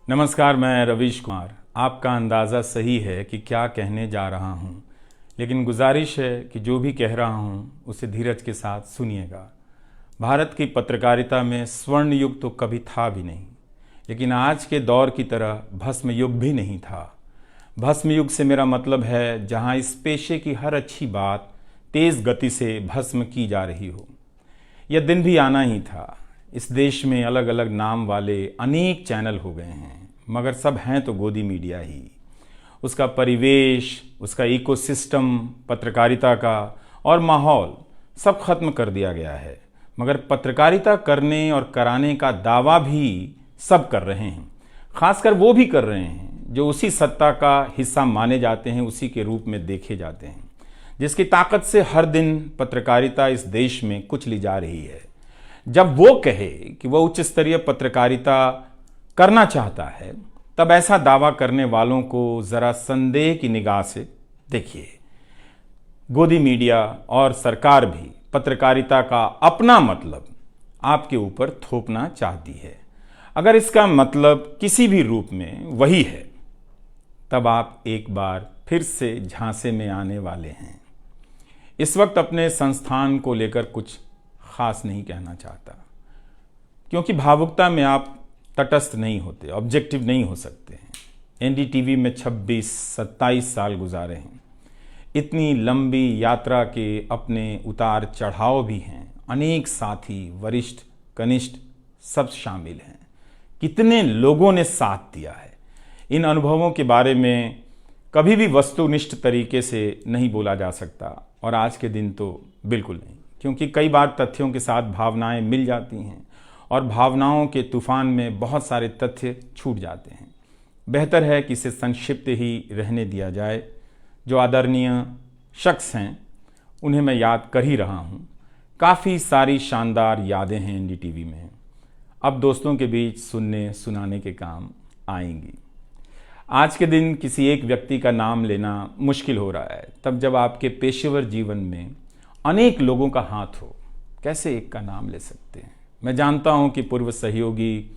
नमस्कार, मैं रवीश कुमार। आपका अंदाज़ा सही है कि क्या कहने जा रहा हूँ, लेकिन गुजारिश है कि जो भी कह रहा हूँ उसे धीरज के साथ सुनिएगा। भारत की पत्रकारिता में स्वर्ण युग तो कभी था भी नहीं, लेकिन आज के दौर की तरह भस्म युग भी नहीं था। भस्म युग से मेरा मतलब है जहाँ इस पेशे की हर अच्छी बात तेज़ गति से भस्म की जा रही हो। यह दिन भी आना ही था। इस देश में अलग अलग नाम वाले अनेक चैनल हो गए हैं, मगर सब हैं तो गोदी मीडिया ही। उसका परिवेश, उसका इकोसिस्टम, पत्रकारिता का और माहौल सब खत्म कर दिया गया है। मगर पत्रकारिता करने और कराने का दावा भी सब कर रहे हैं। खासकर वो भी कर रहे हैं जो उसी सत्ता का हिस्सा माने जाते हैं, उसी के रूप में देखे जाते हैं, जिसकी ताकत से हर दिन पत्रकारिता इस देश में कुचली जा रही है। जब वो कहे कि वह उच्च स्तरीय पत्रकारिता करना चाहता है, तब ऐसा दावा करने वालों को जरा संदेह की निगाह से देखिए। गोदी मीडिया और सरकार भी पत्रकारिता का अपना मतलब आपके ऊपर थोपना चाहती है। अगर इसका मतलब किसी भी रूप में वही है, तब आप एक बार फिर से झांसे में आने वाले हैं। इस वक्त अपने संस्थान को लेकर कुछ खास नहीं कहना चाहता, क्योंकि भावुकता में आप तटस्थ नहीं होते, ऑब्जेक्टिव नहीं हो सकते हैं। एनडीटीवी में 26-27 साल गुजारे हैं। इतनी लंबी यात्रा के अपने उतार चढ़ाव भी हैं। अनेक साथी, वरिष्ठ, कनिष्ठ सब शामिल हैं। कितने लोगों ने साथ दिया है। इन अनुभवों के बारे में कभी भी वस्तुनिष्ठ तरीके से नहीं बोला जा सकता, और आज के दिन तो बिल्कुल नहीं, क्योंकि कई बार तथ्यों के साथ भावनाएं मिल जाती हैं और भावनाओं के तूफान में बहुत सारे तथ्य छूट जाते हैं। बेहतर है कि इसे संक्षिप्त ही रहने दिया जाए। जो आदरणीय शख्स हैं उन्हें मैं याद कर ही रहा हूँ। काफ़ी सारी शानदार यादें हैं एनडीटीवी में, अब दोस्तों के बीच सुनने सुनाने के काम आएंगी। आज के दिन किसी एक व्यक्ति का नाम लेना मुश्किल हो रहा है, तब जब आपके पेशेवर जीवन में अनेक लोगों का हाथ हो, कैसे एक का नाम ले सकते हैं। मैं जानता हूं कि पूर्व सहयोगी,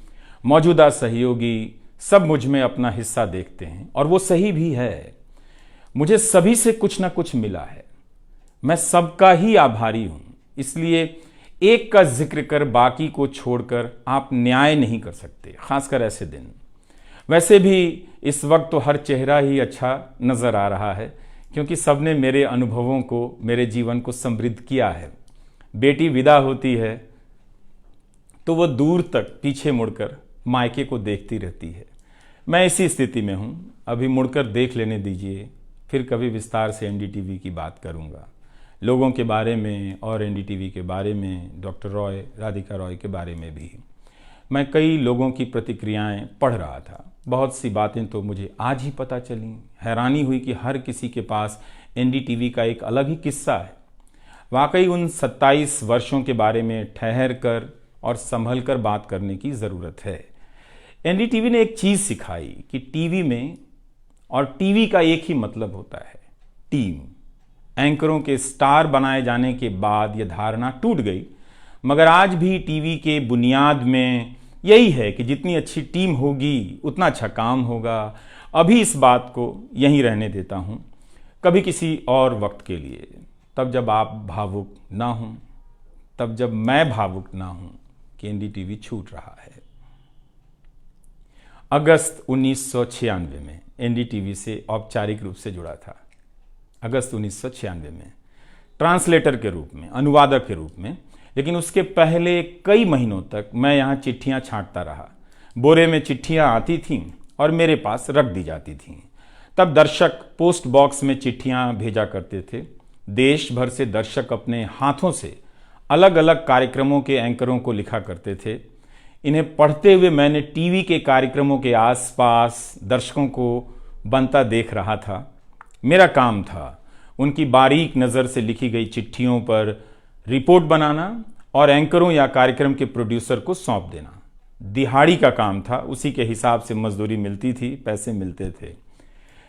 मौजूदा सहयोगी सब मुझ में अपना हिस्सा देखते हैं, और वो सही भी है। मुझे सभी से कुछ ना कुछ मिला है। मैं सबका ही आभारी हूं। इसलिए एक का जिक्र कर बाकी को छोड़कर आप न्याय नहीं कर सकते, खासकर ऐसे दिन। वैसे भी इस वक्त तो हर चेहरा ही अच्छा नजर आ रहा है, क्योंकि सबने मेरे अनुभवों को, मेरे जीवन को समृद्ध किया है। बेटी विदा होती है तो वो दूर तक पीछे मुड़कर मायके को देखती रहती है। मैं इसी स्थिति में हूँ। अभी मुड़कर देख लेने दीजिए, फिर कभी विस्तार से एनडीटीवी की बात करूँगा, लोगों के बारे में और एनडीटीवी के बारे में, डॉक्टर रॉय, राधिका रॉय के बारे में भी। मैं कई लोगों की प्रतिक्रियाएं पढ़ रहा था। बहुत सी बातें तो मुझे आज ही पता चली। हैरानी हुई कि हर किसी के पास एनडीटीवी का एक अलग ही किस्सा है। वाकई उन 27 वर्षों के बारे में ठहर कर और संभल कर बात करने की ज़रूरत है। एनडीटीवी ने एक चीज़ सिखाई कि टीवी में और टीवी का एक ही मतलब होता है, टीम। एंकरों के स्टार बनाए जाने के बाद यह धारणा टूट गई, मगर आज भी टीवी के बुनियाद में यही है कि जितनी अच्छी टीम होगी उतना अच्छा काम होगा। अभी इस बात को यहीं रहने देता हूँ, कभी किसी और वक्त के लिए, तब जब आप भावुक ना हों, तब जब मैं भावुक ना हूँ कि एनडीटीवी छूट रहा है। अगस्त 1996 में एनडीटीवी से औपचारिक रूप से जुड़ा था। अगस्त 1996 में ट्रांसलेटर के रूप में, अनुवादक के रूप में। लेकिन उसके पहले कई महीनों तक मैं यहाँ चिट्ठियाँ छांटता रहा। बोरे में चिट्ठियाँ आती थीं और मेरे पास रख दी जाती थीं। तब दर्शक पोस्ट बॉक्स में चिट्ठियाँ भेजा करते थे। देश भर से दर्शक अपने हाथों से अलग अलग कार्यक्रमों के एंकरों को लिखा करते थे। इन्हें पढ़ते हुए मैंने टीवी के कार्यक्रमों के आसपास दर्शकों को बनता देख रहा था। मेरा काम था उनकी बारीक नज़र से लिखी गई चिट्ठियों पर रिपोर्ट बनाना और एंकरों या कार्यक्रम के प्रोड्यूसर को सौंप देना। दिहाड़ी का काम था, उसी के हिसाब से मजदूरी मिलती थी, पैसे मिलते थे।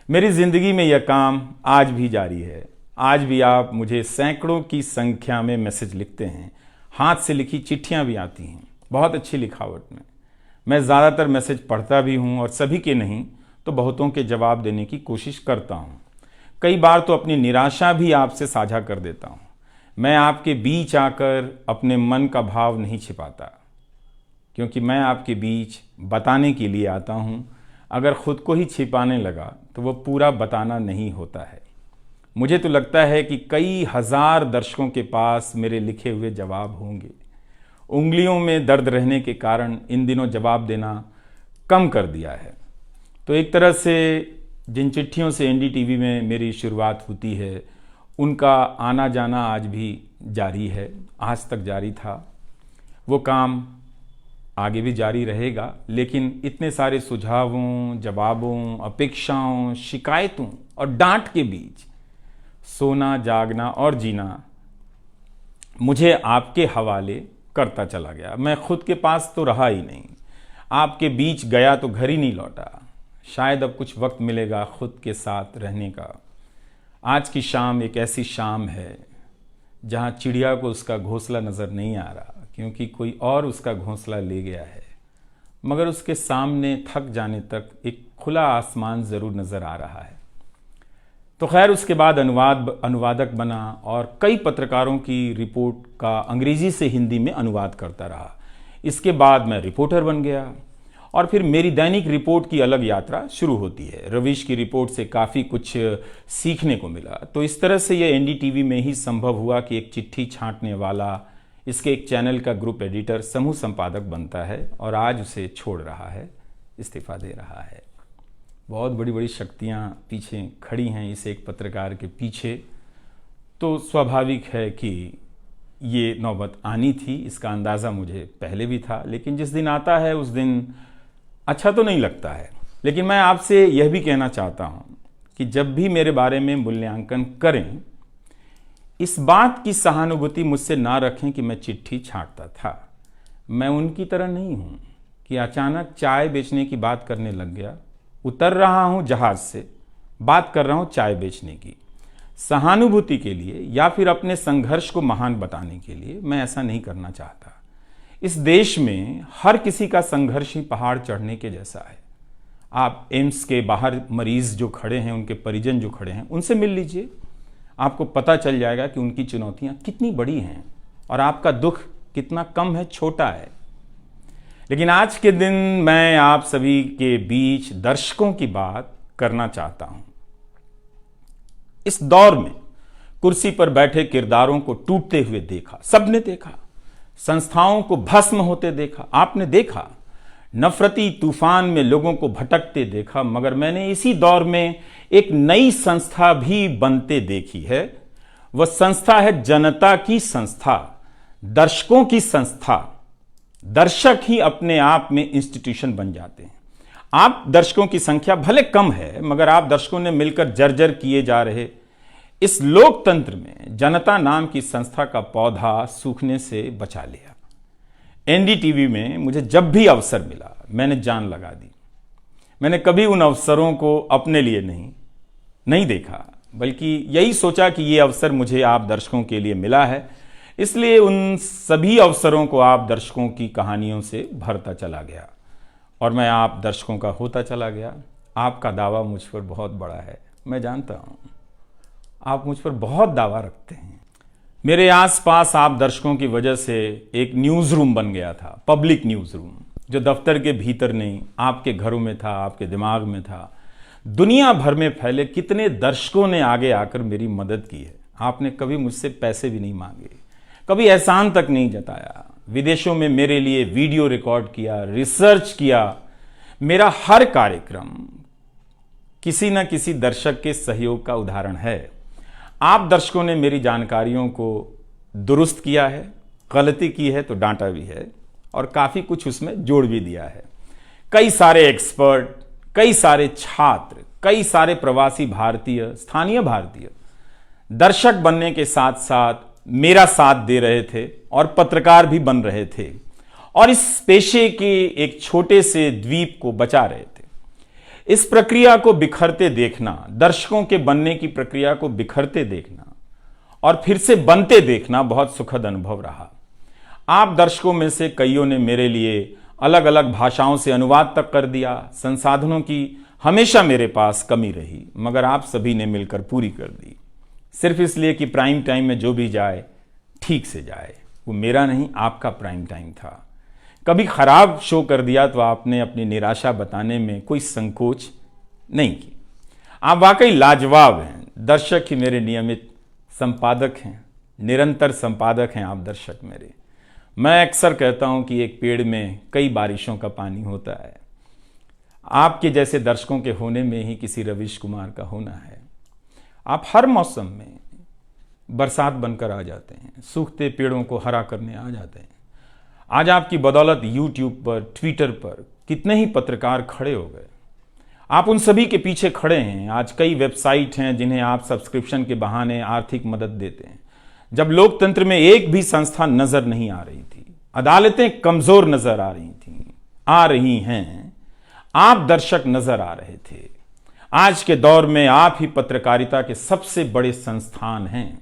मेरी ज़िंदगी में यह काम आज भी जारी है। आज भी आप मुझे सैकड़ों की संख्या में मैसेज लिखते हैं, हाथ से लिखी चिट्ठियां भी आती हैं, बहुत अच्छी लिखावट में। मैं ज़्यादातर मैसेज पढ़ता भी हूँ और सभी के नहीं तो बहुतों के जवाब देने की कोशिश करता हूँ। कई बार तो अपनी निराशा भी आपसे साझा कर देता हूँ। मैं आपके बीच आकर अपने मन का भाव नहीं छिपाता, क्योंकि मैं आपके बीच बताने के लिए आता हूँ। अगर खुद को ही छिपाने लगा तो वो पूरा बताना नहीं होता है। मुझे तो लगता है कि कई हजार दर्शकों के पास मेरे लिखे हुए जवाब होंगे। उंगलियों में दर्द रहने के कारण इन दिनों जवाब देना कम कर दिया है। तो एक तरह से जिन चिट्ठियों से एनडीटीवी में मेरी शुरुआत होती है, उनका आना जाना आज भी जारी है, आज तक जारी था। वो काम आगे भी जारी रहेगा, लेकिन इतने सारे सुझावों, जवाबों, अपेक्षाओं, शिकायतों और डांट के बीच सोना, जागना और जीना मुझे आपके हवाले करता चला गया। मैं खुद के पास तो रहा ही नहीं, आपके बीच गया तो घर ही नहीं लौटा। शायद अब कुछ वक्त मिलेगा खुद के साथ रहने का। आज की शाम एक ऐसी शाम है जहां चिड़िया को उसका घोंसला नज़र नहीं आ रहा, क्योंकि कोई और उसका घोंसला ले गया है, मगर उसके सामने थक जाने तक एक खुला आसमान ज़रूर नज़र आ रहा है। तो खैर, उसके बाद अनुवादक बना और कई पत्रकारों की रिपोर्ट का अंग्रेजी से हिंदी में अनुवाद करता रहा। इसके बाद मैं रिपोर्टर बन गया और फिर मेरी दैनिक रिपोर्ट की अलग यात्रा शुरू होती है। रवीश की रिपोर्ट से काफ़ी कुछ सीखने को मिला। तो इस तरह से ये एनडीटीवी में ही संभव हुआ कि एक चिट्ठी छांटने वाला इसके एक चैनल का ग्रुप एडिटर समूह संपादक बनता है और आज उसे छोड़ रहा है, इस्तीफा दे रहा है। बहुत बड़ी बड़ी शक्तियाँ पीछे खड़ी हैं इस एक पत्रकार के पीछे। तो स्वाभाविक है कि ये नौबत आनी थी, इसका अंदाज़ा मुझे पहले भी था। लेकिन जिस दिन आता है उस दिन अच्छा तो नहीं लगता है। लेकिन मैं आपसे यह भी कहना चाहता हूँ कि जब भी मेरे बारे में मूल्यांकन करें, इस बात की सहानुभूति मुझसे ना रखें कि मैं चिट्ठी छांटता था। मैं उनकी तरह नहीं हूँ कि अचानक चाय बेचने की बात करने लग गया। उतर रहा हूँ जहाज से, बात कर रहा हूँ चाय बेचने की। सहानुभूति के लिए या फिर अपने संघर्ष को महान बताने के लिए मैं ऐसा नहीं करना चाहता। इस देश में हर किसी का संघर्ष ही पहाड़ चढ़ने के जैसा है। आप एम्स के बाहर मरीज जो खड़े हैं, उनके परिजन जो खड़े हैं, उनसे मिल लीजिए। आपको पता चल जाएगा कि उनकी चुनौतियां कितनी बड़ी हैं और आपका दुख कितना कम है, छोटा है। लेकिन आज के दिन मैं आप सभी के बीच दर्शकों की बात करना चाहता हूं। इस दौर में कुर्सी पर बैठे किरदारों को टूटते हुए देखा, सबने देखा। संस्थाओं को भस्म होते देखा, आपने देखा। नफरती तूफान में लोगों को भटकते देखा, मगर मैंने इसी दौर में एक नई संस्था भी बनते देखी है। वह संस्था है जनता की संस्था, दर्शकों की संस्था। दर्शक ही अपने आप में इंस्टीट्यूशन बन जाते हैं। आप दर्शकों की संख्या भले कम है, मगर आप दर्शकों ने मिलकर जर्जर किए जा रहे इस लोकतंत्र में जनता नाम की संस्था का पौधा सूखने से बचा लिया। एनडीटीवी में मुझे जब भी अवसर मिला मैंने जान लगा दी। मैंने कभी उन अवसरों को अपने लिए नहीं देखा, बल्कि यही सोचा कि ये अवसर मुझे आप दर्शकों के लिए मिला है, इसलिए उन सभी अवसरों को आप दर्शकों की कहानियों से भरता चला गया और मैं आप दर्शकों का होता चला गया। आपका दावा मुझ पर बहुत बड़ा है, मैं जानता हूं। आप मुझ पर बहुत दावा रखते हैं। मेरे आसपास आप दर्शकों की वजह से एक न्यूज़ रूम बन गया था, पब्लिक न्यूज़ रूम, जो दफ्तर के भीतर नहीं, आपके घरों में था, आपके दिमाग में था। दुनिया भर में फैले कितने दर्शकों ने आगे आकर मेरी मदद की है। आपने कभी मुझसे पैसे भी नहीं मांगे, कभी एहसान तक नहीं जताया। विदेशों में मेरे लिए वीडियो रिकॉर्ड किया, रिसर्च किया। मेरा हर कार्यक्रम किसी न किसी दर्शक के सहयोग का उदाहरण है। आप दर्शकों ने मेरी जानकारियों को दुरुस्त किया है, गलती की है तो डांटा भी है और काफ़ी कुछ उसमें जोड़ भी दिया है। कई सारे एक्सपर्ट, कई सारे छात्र, कई सारे प्रवासी भारतीय, स्थानीय भारतीय दर्शक बनने के साथ साथ मेरा साथ दे रहे थे और पत्रकार भी बन रहे थे और इस पेशे के एक छोटे से द्वीप को बचा रहे थे। इस प्रक्रिया को बिखरते देखना, दर्शकों के बनने की प्रक्रिया को बिखरते देखना और फिर से बनते देखना बहुत सुखद अनुभव रहा। आप दर्शकों में से कईयों ने मेरे लिए अलग अलग भाषाओं से अनुवाद तक कर दिया। संसाधनों की हमेशा मेरे पास कमी रही, मगर आप सभी ने मिलकर पूरी कर दी, सिर्फ इसलिए कि प्राइम टाइम में जो भी जाए ठीक से जाए। वो मेरा नहीं, आपका प्राइम टाइम था। कभी खराब शो कर दिया तो आपने अपनी निराशा बताने में कोई संकोच नहीं की। आप वाकई लाजवाब हैं। दर्शक ही मेरे नियमित संपादक हैं, निरंतर संपादक हैं आप दर्शक मेरे। मैं अक्सर कहता हूं कि एक पेड़ में कई बारिशों का पानी होता है। आपके जैसे दर्शकों के होने में ही किसी रवीश कुमार का होना है। आप हर मौसम में बरसात बनकर आ जाते हैं, सूखते पेड़ों को हरा करने आ जाते हैं। आज आपकी बदौलत यूट्यूब पर, ट्विटर पर कितने ही पत्रकार खड़े हो गए। आप उन सभी के पीछे खड़े हैं। आज कई वेबसाइट हैं जिन्हें आप सब्सक्रिप्शन के बहाने आर्थिक मदद देते हैं। जब लोकतंत्र में एक भी संस्था नजर नहीं आ रही थी, अदालतें कमजोर नजर आ रही थी, आ रही हैं, आप दर्शक नजर आ रहे थे। आज के दौर में आप ही पत्रकारिता के सबसे बड़े संस्थान हैं।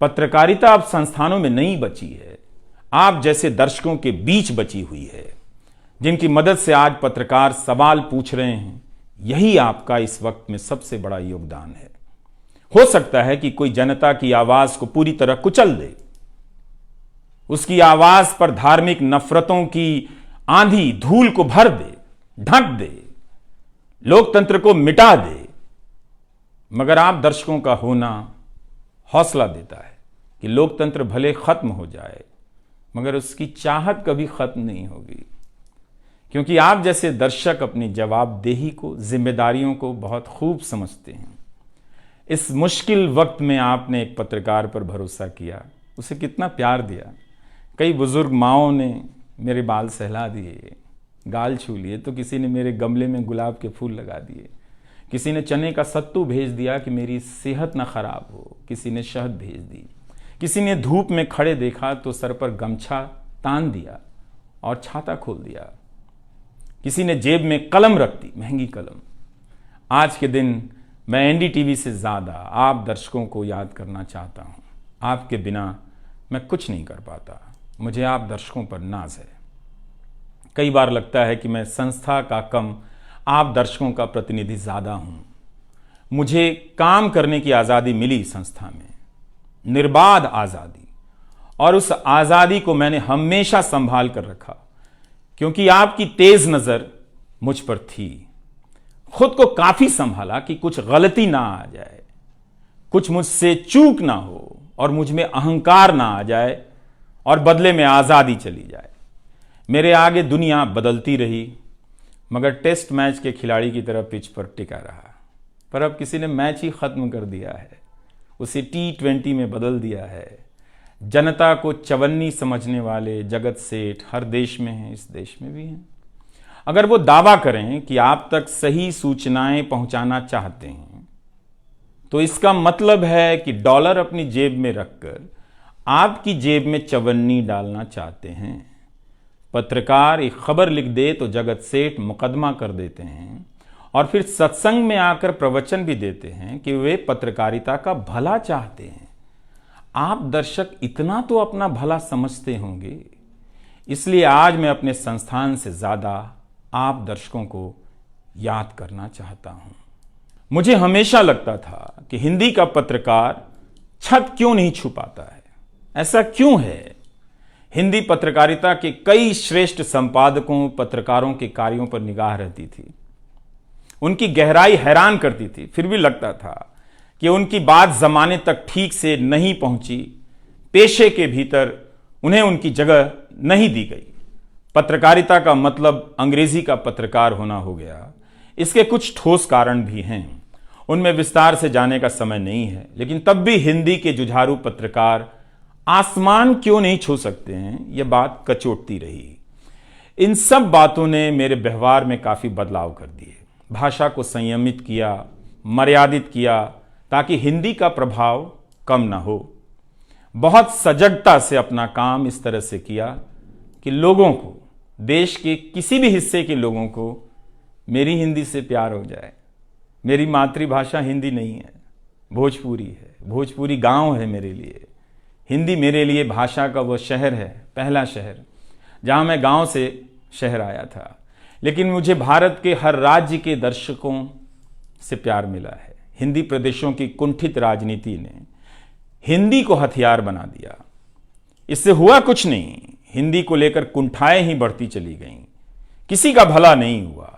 पत्रकारिता अब संस्थानों में नहीं बची है, आप जैसे दर्शकों के बीच बची हुई है, जिनकी मदद से आज पत्रकार सवाल पूछ रहे हैं। यही आपका इस वक्त में सबसे बड़ा योगदान है। हो सकता है कि कोई जनता की आवाज को पूरी तरह कुचल दे, उसकी आवाज पर धार्मिक नफरतों की आंधी धूल को भर दे, ढक दे, लोकतंत्र को मिटा दे, मगर आप दर्शकों का होना हौसला देता है कि लोकतंत्र भले खत्म हो जाए, मगर उसकी चाहत कभी खत्म नहीं होगी, क्योंकि आप जैसे दर्शक अपनी जवाबदेही को, जिम्मेदारियों को बहुत खूब समझते हैं। इस मुश्किल वक्त में आपने एक पत्रकार पर भरोसा किया, उसे कितना प्यार दिया। कई बुजुर्ग माओं ने मेरे बाल सहला दिए, गाल छू लिए, तो किसी ने मेरे गमले में गुलाब के फूल लगा दिए, किसी ने चने का सत्तू भेज दिया कि मेरी सेहत ना खराब हो, किसी ने शहद भेज दी, किसी ने धूप में खड़े देखा तो सर पर गमछा तान दिया और छाता खोल दिया, किसी ने जेब में कलम रख दी, महंगी कलम। आज के दिन मैं एनडीटीवी से ज्यादा आप दर्शकों को याद करना चाहता हूं। आपके बिना मैं कुछ नहीं कर पाता। मुझे आप दर्शकों पर नाज है। कई बार लगता है कि मैं संस्था का कम, आप दर्शकों का प्रतिनिधि ज्यादा हूं। मुझे काम करने की आजादी मिली संस्था में, निर्बाध आजादी, और उस आजादी को मैंने हमेशा संभाल कर रखा, क्योंकि आपकी तेज नजर मुझ पर थी। खुद को काफी संभाला कि कुछ गलती ना आ जाए, कुछ मुझसे चूक ना हो और मुझ में अहंकार ना आ जाए और बदले में आजादी चली जाए। मेरे आगे दुनिया बदलती रही, मगर टेस्ट मैच के खिलाड़ी की तरह पिच पर टिका रहा। पर अब किसी ने मैच ही खत्म कर दिया है, उसे T20 में बदल दिया है। जनता को चवन्नी समझने वाले जगत सेठ हर देश में हैं, इस देश में भी हैं। अगर वो दावा करें कि आप तक सही सूचनाएं पहुंचाना चाहते हैं, तो इसका मतलब है कि डॉलर अपनी जेब में रखकर आपकी जेब में चवन्नी डालना चाहते हैं। पत्रकार एक खबर लिख दे तो जगत सेठ मुकदमा कर देते हैं और फिर सत्संग में आकर प्रवचन भी देते हैं कि वे पत्रकारिता का भला चाहते हैं। आप दर्शक इतना तो अपना भला समझते होंगे, इसलिए आज मैं अपने संस्थान से ज्यादा आप दर्शकों को याद करना चाहता हूं। मुझे हमेशा लगता था कि हिंदी का पत्रकार छत क्यों नहीं छुपाता है। ऐसा क्यों है? हिंदी पत्रकारिता के कई श्रेष्ठ संपादकों, पत्रकारों के कार्यों पर निगाह रहती थी, उनकी गहराई हैरान करती थी। फिर भी लगता था कि उनकी बात जमाने तक ठीक से नहीं पहुंची, पेशे के भीतर उन्हें उनकी जगह नहीं दी गई। पत्रकारिता का मतलब अंग्रेजी का पत्रकार होना हो गया। इसके कुछ ठोस कारण भी हैं, उनमें विस्तार से जाने का समय नहीं है, लेकिन तब भी हिंदी के जुझारू पत्रकार आसमान क्यों नहीं छू सकते हैं, यह बात कचोटती रही। इन सब बातों ने मेरे व्यवहार में काफी बदलाव कर दिए। भाषा को संयमित किया, मर्यादित किया, ताकि हिंदी का प्रभाव कम ना हो। बहुत सजगता से अपना काम इस तरह से किया कि लोगों को, देश के किसी भी हिस्से के लोगों को मेरी हिंदी से प्यार हो जाए। मेरी मातृभाषा हिंदी नहीं है, भोजपुरी है। भोजपुरी गांव है मेरे लिए। हिंदी मेरे लिए भाषा का वो शहर है, पहला शहर, जहां मैं गांव से शहर आया था, लेकिन मुझे भारत के हर राज्य के दर्शकों से प्यार मिला है। हिंदी प्रदेशों की कुंठित राजनीति ने हिंदी को हथियार बना दिया। इससे हुआ कुछ नहीं, हिंदी को लेकर कुंठाएं ही बढ़ती चली गईं, किसी का भला नहीं हुआ।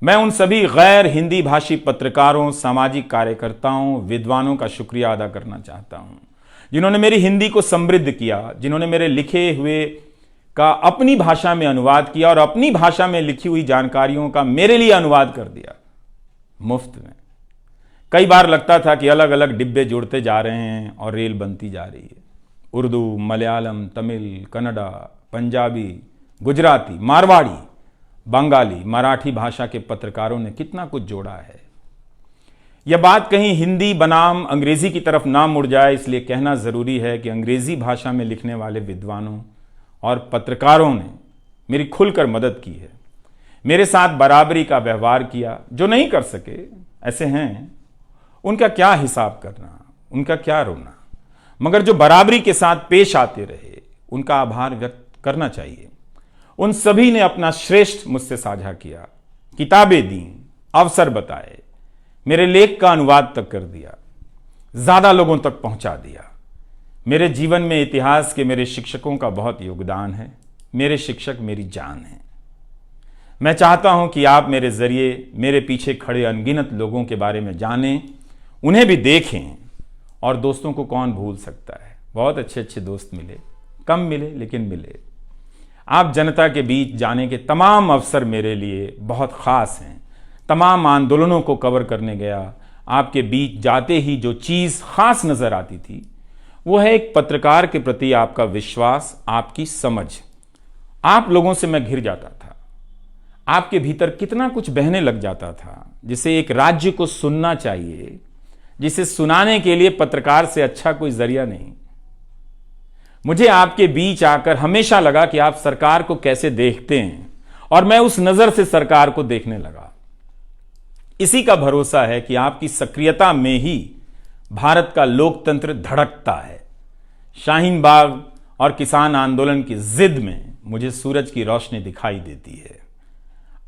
मैं उन सभी गैर हिंदी भाषी पत्रकारों, सामाजिक कार्यकर्ताओं, विद्वानों का शुक्रिया अदा करना चाहता हूं, जिन्होंने मेरी हिंदी को समृद्ध किया, जिन्होंने मेरे लिखे हुए का अपनी भाषा में अनुवाद किया और अपनी भाषा में लिखी हुई जानकारियों का मेरे लिए अनुवाद कर दिया मुफ्त में। कई बार लगता था कि अलग अलग डिब्बे जुड़ते जा रहे हैं और रेल बनती जा रही है। उर्दू, मलयालम, तमिल, कन्नड़ा, पंजाबी, गुजराती, मारवाड़ी, बंगाली, मराठी भाषा के पत्रकारों ने कितना कुछ जोड़ा है। यह बात कहीं हिंदी बनाम अंग्रेजी की तरफ ना मुड़ जाए, इसलिए कहना जरूरी है कि अंग्रेजी भाषा में लिखने वाले विद्वानों और पत्रकारों ने मेरी खुलकर मदद की है, मेरे साथ बराबरी का व्यवहार किया। जो नहीं कर सके, ऐसे हैं, उनका क्या हिसाब करना, उनका क्या रोना, मगर जो बराबरी के साथ पेश आते रहे, उनका आभार व्यक्त करना चाहिए। उन सभी ने अपना श्रेष्ठ मुझसे साझा किया, किताबें दी, अवसर बताए, मेरे लेख का अनुवाद तक कर दिया, ज्यादा लोगों तक पहुंचा दिया। मेरे जीवन में इतिहास के मेरे शिक्षकों का बहुत योगदान है। मेरे शिक्षक मेरी जान है। मैं चाहता हूं कि आप मेरे जरिए मेरे पीछे खड़े अनगिनत लोगों के बारे में जानें, उन्हें भी देखें। और दोस्तों को कौन भूल सकता है, बहुत अच्छे अच्छे दोस्त मिले, कम मिले लेकिन मिले। आप जनता के बीच जाने के तमाम अवसर मेरे लिए बहुत खास हैं। तमाम आंदोलनों को कवर करने गया, आपके बीच जाते ही जो चीज खास नजर आती थी वो है एक पत्रकार के प्रति आपका विश्वास, आपकी समझ। आप लोगों से मैं घिर जाता था। आपके भीतर कितना कुछ बहने लग जाता था, जिसे एक राज्य को सुनना चाहिए, जिसे सुनाने के लिए पत्रकार से अच्छा कोई जरिया नहीं। मुझे आपके बीच आकर हमेशा लगा कि आप सरकार को कैसे देखते हैं, और मैं उस नजर से सरकार को देखने लगा। इसी का भरोसा है कि आपकी सक्रियता में ही भारत का लोकतंत्र धड़कता है। शाहीन बाग और किसान आंदोलन की जिद में मुझे सूरज की रोशनी दिखाई देती है।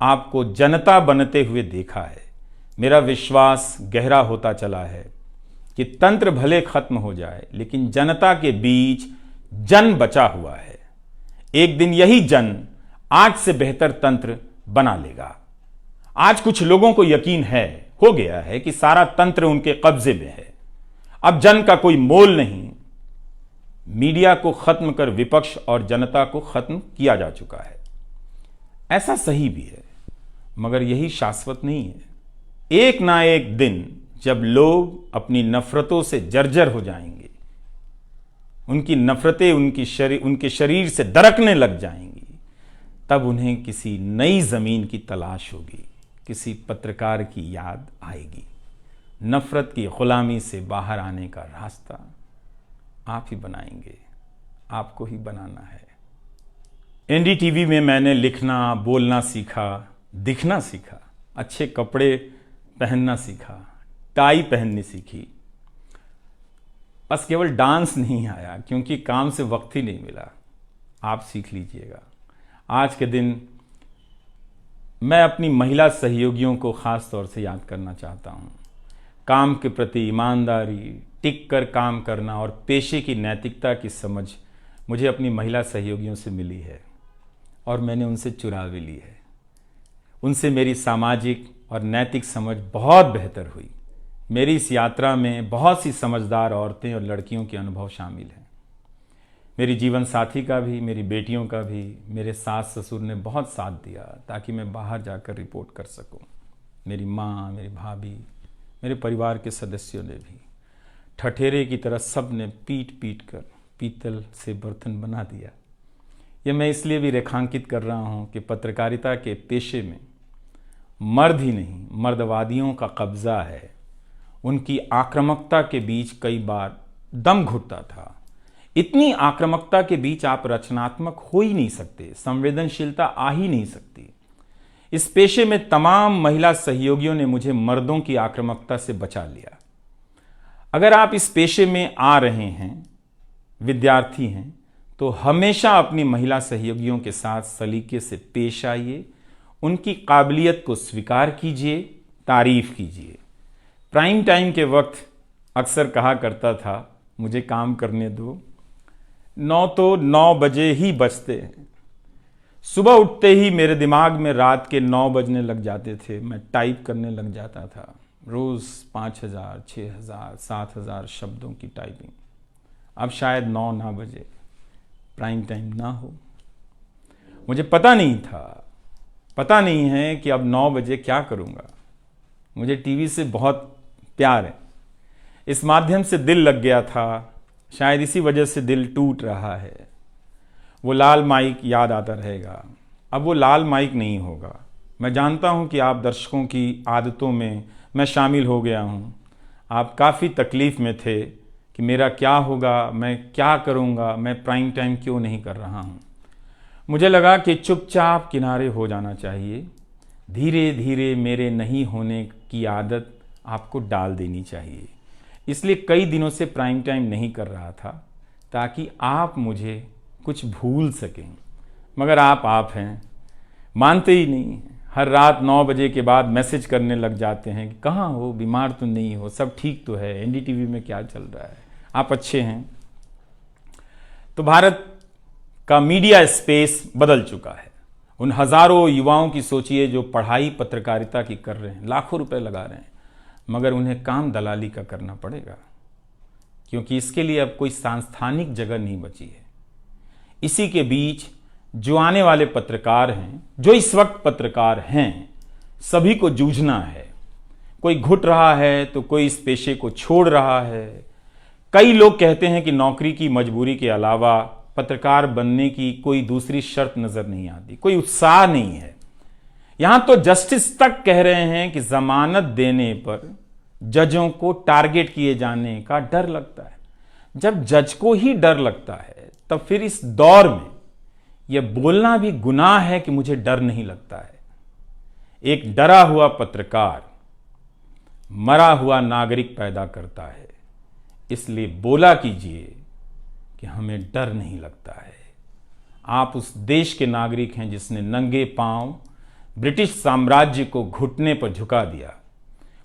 आपको जनता बनते हुए देखा है। मेरा विश्वास गहरा होता चला है कि तंत्र भले खत्म हो जाए, लेकिन जनता के बीच जन बचा हुआ है। एक दिन यही जन आज से बेहतर तंत्र बना लेगा। आज कुछ लोगों को यकीन हो गया है कि सारा तंत्र उनके कब्जे में है। अब जन का कोई मोल नहीं। मीडिया को खत्म कर विपक्ष और जनता को खत्म किया जा चुका है। ऐसा सही भी है, मगर यही शाश्वत नहीं है। एक ना एक दिन जब लोग अपनी नफरतों से जर्जर हो जाएंगे, उनकी नफरतें उनके शरीर से दरकने लग जाएंगी, तब उन्हें किसी नई जमीन की तलाश होगी, किसी पत्रकार की याद आएगी। नफरत की गुलामी से बाहर आने का रास्ता आप ही बनाएंगे, आपको ही बनाना है। एनडीटीवी में मैंने लिखना, बोलना सीखा, दिखना सीखा, अच्छे कपड़े पहनना सीखा, टाई पहननी सीखी। बस केवल डांस नहीं आया, क्योंकि काम से वक्त ही नहीं मिला। आप सीख लीजिएगा। आज के दिन मैं अपनी महिला सहयोगियों को खास तौर से याद करना चाहता हूं। काम के प्रति ईमानदारी, टिक कर काम करना और पेशे की नैतिकता की समझ मुझे अपनी महिला सहयोगियों से मिली है, और मैंने उनसे चुरा भी ली है। उनसे मेरी सामाजिक और नैतिक समझ बहुत बेहतर हुई। मेरी इस यात्रा में बहुत सी समझदार औरतें और लड़कियों के अनुभव शामिल हैं। मेरी जीवन साथी का भी, मेरी बेटियों का भी, मेरे सास ससुर ने बहुत साथ दिया ताकि मैं बाहर जाकर रिपोर्ट कर सकूं। मेरी माँ, मेरी भाभी, मेरे परिवार के सदस्यों ने भी। ठठेरे की तरह सब ने पीट पीट कर पीतल से बर्तन बना दिया। यह मैं इसलिए भी रेखांकित कर रहा हूं कि पत्रकारिता के पेशे में मर्द ही नहीं, मर्दवादियों का कब्जा है। उनकी आक्रामकता के बीच कई बार दम घुटता था। इतनी आक्रामकता के बीच आप रचनात्मक हो ही नहीं सकते, संवेदनशीलता आ ही नहीं सकती। इस पेशे में तमाम महिला सहयोगियों ने मुझे मर्दों की आक्रामकता से बचा लिया। अगर आप इस पेशे में आ रहे हैं, विद्यार्थी हैं, तो हमेशा अपनी महिला सहयोगियों के साथ सलीके से पेश आइए, उनकी काबिलियत को स्वीकार कीजिए, तारीफ कीजिए। प्राइम टाइम के वक्त अक्सर कहा करता था, मुझे काम करने दो, 9 तो 9 बजे ही बजते हैं। सुबह उठते ही मेरे दिमाग में रात के 9 बजने लग जाते थे। मैं टाइप करने लग जाता था, रोज़ 5000, 6000, 7000 शब्दों की टाइपिंग। अब शायद 9 ना बजे, प्राइम टाइम ना हो। मुझे पता नहीं था, पता नहीं है कि अब 9 बजे क्या करूँगा। मुझे टीवी से बहुत प्यार है, इस माध्यम से दिल लग गया था, शायद इसी वजह से दिल टूट रहा है। वो लाल माइक याद आता रहेगा, अब वो लाल माइक नहीं होगा। मैं जानता हूं कि आप दर्शकों की आदतों में मैं शामिल हो गया हूं। आप काफ़ी तकलीफ़ में थे कि मेरा क्या होगा, मैं क्या करूंगा, मैं प्राइम टाइम क्यों नहीं कर रहा हूं। मुझे लगा कि चुपचाप किनारे हो जाना चाहिए, धीरे धीरे मेरे नहीं होने की आदत आपको डाल देनी चाहिए। इसलिए कई दिनों से प्राइम टाइम नहीं कर रहा था, ताकि आप मुझे कुछ भूल सकें। मगर आप हैं, मानते ही नहीं। हर रात 9 बजे के बाद मैसेज करने लग जाते हैं कि कहाँ हो, बीमार तो नहीं हो, सब ठीक तो है, एनडीटीवी में क्या चल रहा है, आप अच्छे हैं। तो भारत का मीडिया स्पेस बदल चुका है। उन हजारों युवाओं की सोचिए जो पढ़ाई पत्रकारिता की कर रहे हैं, लाखों रुपए लगा रहे हैं, मगर उन्हें काम दलाली का करना पड़ेगा, क्योंकि इसके लिए अब कोई सांस्थानिक जगह नहीं बची है। इसी के बीच जो आने वाले पत्रकार हैं, जो इस वक्त पत्रकार हैं, सभी को जूझना है। कोई घुट रहा है तो कोई इस पेशे को छोड़ रहा है। कई लोग कहते हैं कि नौकरी की मजबूरी के अलावा पत्रकार बनने की कोई दूसरी शर्त नजर नहीं आती, कोई उत्साह नहीं है। यहां तो जस्टिस तक कह रहे हैं कि जमानत देने पर जजों को टारगेट किए जाने का डर लगता है। जब जज को ही डर लगता है, तब फिर इस दौर में यह बोलना भी गुनाह है कि मुझे डर नहीं लगता है। एक डरा हुआ पत्रकार मरा हुआ नागरिक पैदा करता है। इसलिए बोला कीजिए कि हमें डर नहीं लगता है। आप उस देश के नागरिक हैं जिसने नंगे पांव ब्रिटिश साम्राज्य को घुटने पर झुका दिया।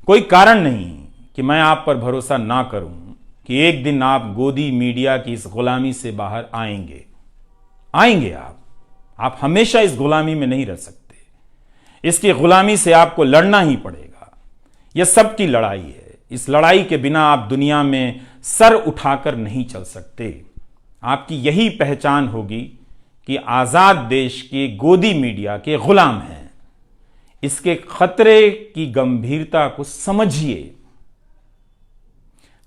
कोई कारण नहीं कि मैं आप पर भरोसा ना करूं कि एक दिन आप गोदी मीडिया की इस गुलामी से बाहर आएंगे। आप हमेशा इस गुलामी में नहीं रह सकते। इसकी गुलामी से आपको लड़ना ही पड़ेगा। यह सबकी लड़ाई है। इस लड़ाई के बिना आप दुनिया में सर उठाकर नहीं चल सकते। आपकी यही पहचान होगी कि आजाद देश के गोदी मीडिया के गुलाम हैं। इसके खतरे की गंभीरता को समझिए।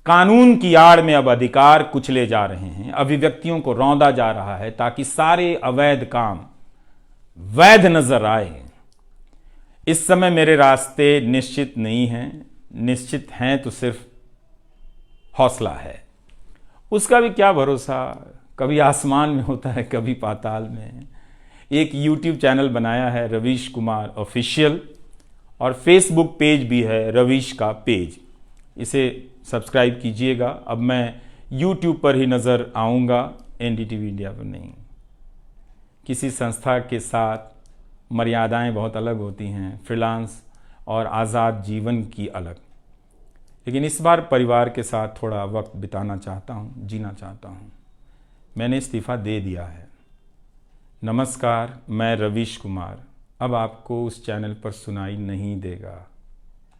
कानून की आड़ में अब अधिकार कुचले जा रहे हैं, अभिव्यक्तियों को रौंदा जा रहा है ताकि सारे अवैध काम वैध नजर आए। इस समय मेरे रास्ते निश्चित नहीं हैं, निश्चित हैं तो सिर्फ हौसला है। उसका भी क्या भरोसा, कभी आसमान में होता है, कभी पाताल में। एक YouTube चैनल बनाया है रवीश कुमार ऑफिशियल, और फेसबुक पेज भी है रवीश का पेज। इसे सब्सक्राइब कीजिएगा। अब मैं YouTube पर ही नज़र आऊँगा, एनडीटीवी इंडिया पर नहीं। किसी संस्था के साथ मर्यादाएं बहुत अलग होती हैं, फ्रीलांस और आज़ाद जीवन की अलग। लेकिन इस बार परिवार के साथ थोड़ा वक्त बिताना चाहता हूँ, जीना चाहता हूँ। मैंने इस्तीफ़ा दे दिया है। नमस्कार, मैं रवीश कुमार अब आपको उस चैनल पर सुनाई नहीं देगा।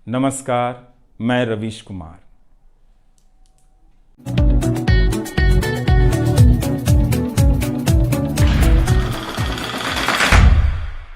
नमस्कार, मैं रवीश कुमार।